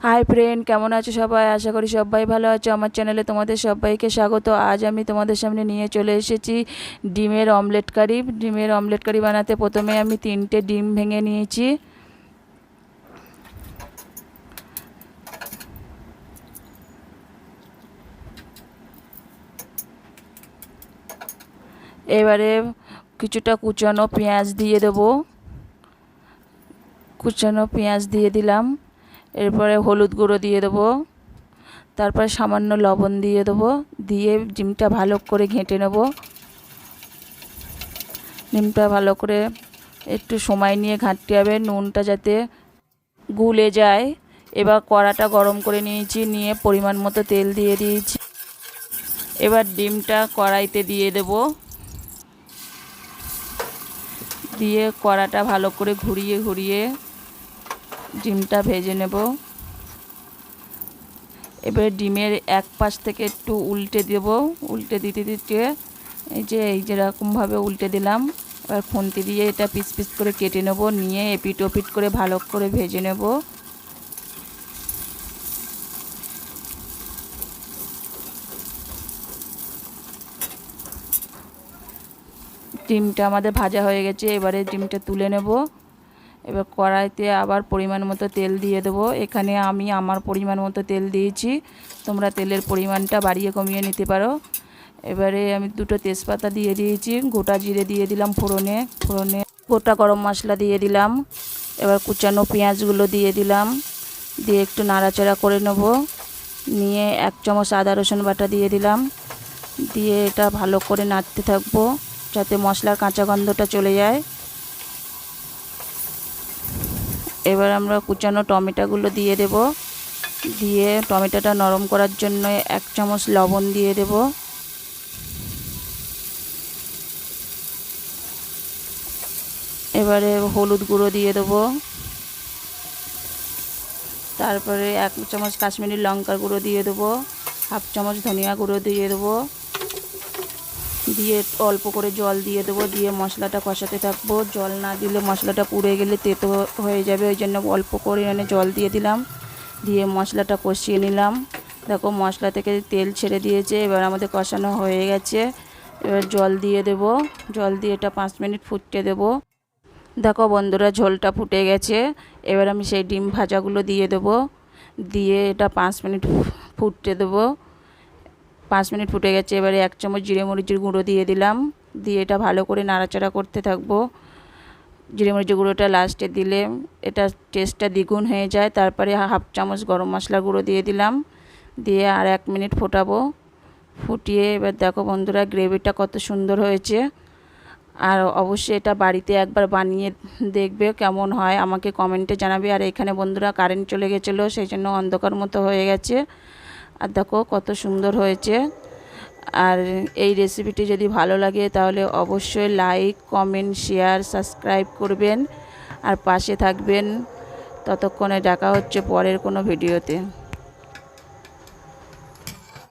Hi friend, কেমন আছো সবাই? আশা করি সবাই ভালো আছো। আমার চ্যানেলে তোমাদের সবাইকে স্বাগত। আজ আমি তোমাদের সামনে নিয়ে চলে এসেছি ডিমের অমলেট কারি। ডিমের অমলেট কারি বানাতে প্রথমে আমি 3টে ডিম ভেঙে নিয়েছি। এবারে কিছুটা কুচানো পেঁয়াজ দিয়ে দেবো। কুচানো পেঁয়াজ দিয়ে দিলাম। এরপরে হলুদ গুঁড়ো দিয়ে দেবো। তারপরে সামান্য লবণ দিয়ে দেবো। দিয়ে ডিমটা ভালো করে ঘেঁটে নেব। ডিমটা ভালো করে একটু সময় নিয়ে ঘাঁটতে হবে, নুনটা যাতে গুলে যায়। এবার কড়াটা গরম করে নিয়েছি, নিয়ে পরিমাণ মতো তেল দিয়ে দিয়েছি। এবার ডিমটা কড়াইতে দিয়ে দেব। দিয়ে কড়াটা ভালো করে ঘুরিয়ে ঘুরিয়ে ডিমটা ভেজে নেব। এবার ডিমের এক পাশ থেকে একটু উল্টে দেব। উল্টে দিতে দিতে এই যেরকমভাবে উল্টে দিলাম। এবার খুন্তি দিয়ে এটা পিস পিস করে কেটে নেব। নিয়ে এপিট ওপিট করে ভালো করে ভেজে নেব। ডিমটা আমাদের ভাজা হয়ে গেছে। এবারে ডিমটা তুলে নেব। এবার কড়াইতে আবার পরিমাণ মতো তেল দিয়ে দেবো। এখানে আমি আমার পরিমাণ মতো তেল দিয়েছি, তোমরা তেলের পরিমাণটা বাড়িয়ে কমিয়ে নিতে পারো। এবারে আমি 2টো তেজপাতা দিয়ে দিয়েছি, গোটা জিরে দিয়ে দিলাম ফোড়নে। গোটা গরম মশলা দিয়ে দিলাম। এবার কুচানো পেঁয়াজগুলো দিয়ে দিলাম। দিয়ে একটু নাড়াচাড়া করে নেব। নিয়ে 1 চামচ আদা রসুন বাটা দিয়ে দিলাম। দিয়ে এটা ভালো করে নাড়তে থাকবো যাতে মশলার কাঁচা গন্ধটা চলে যায়। এবার আমরা কুচানো টমেটোগুলো দিয়ে দেব। দিয়ে টমেটোটা নরম করার জন্য 1 চামচ লবণ দিয়ে দেব। এবারে হলুদ গুঁড়ো দিয়ে দেব। তারপরে 1 চামচ কাশ্মীরি লঙ্কার গুঁড়ো দিয়ে দেবো। 1/2 চামচ ধনিয়া গুঁড়ো দিয়ে দেবো। দিয়ে অল্প করে জল দিয়ে দেবো। দিয়ে মশলাটা কষাতে থাকবো। জল না দিলে মশলাটা পুড়ে গেলে তেতো হয়ে যাবে, ওই জন্য অল্প করে জল দিয়ে দিলাম। দিয়ে মশলাটা কষিয়ে নিলাম। দেখো মশলা থেকে তেল ছেড়ে দিয়েছে। এবার আমাদের কষানো হয়ে গেছে। এবার জল দিয়ে দেব। জল দিয়ে এটা 5 মিনিট ফুটতে দেব। দেখো বন্ধুরা, ঝোলটা ফুটে গেছে। এবার আমি সেই ডিম ভাজাগুলো দিয়ে দেব। দিয়ে এটা 5 মিনিট ফুটতে দেবো। 5 মিনিট ফুটে গেছে। এবারে 1 চামচ জিরে মরিচের গুঁড়ো দিয়ে দিলাম। দিয়ে এটা ভালো করে নাড়াচাড়া করতে থাকবো। জিরে মরিচের গুঁড়োটা লাস্টে দিলে এটা টেস্টটা দ্বিগুণ হয়ে যায়। তারপরে 1/2 চামচ গরম মশলা গুঁড়ো দিয়ে দিলাম। দিয়ে আর 1 মিনিট ফোটাবো। ফুটিয়ে এবার দেখো বন্ধুরা, গ্রেভিটা কত সুন্দর হয়েছে। আর অবশ্যই এটা বাড়িতে একবার বানিয়ে দেখবে কেমন হয়, আমাকে কমেন্টে জানাবে। আর এখানে বন্ধুরা কারেন্ট চলে গেছিলো, সেই জন্য অন্ধকার মতো হয়ে গেছে। আর দেখো কত সুন্দর হয়েছে। আর এই রেসিপিটি যদি ভালো লাগে তাহলে অবশ্যই লাইক, কমেন্ট, শেয়ার, সাবস্ক্রাইব করবেন আর পাশে থাকবেন। ততক্ষণে দেখা হচ্ছে পরের কোনো ভিডিওতে।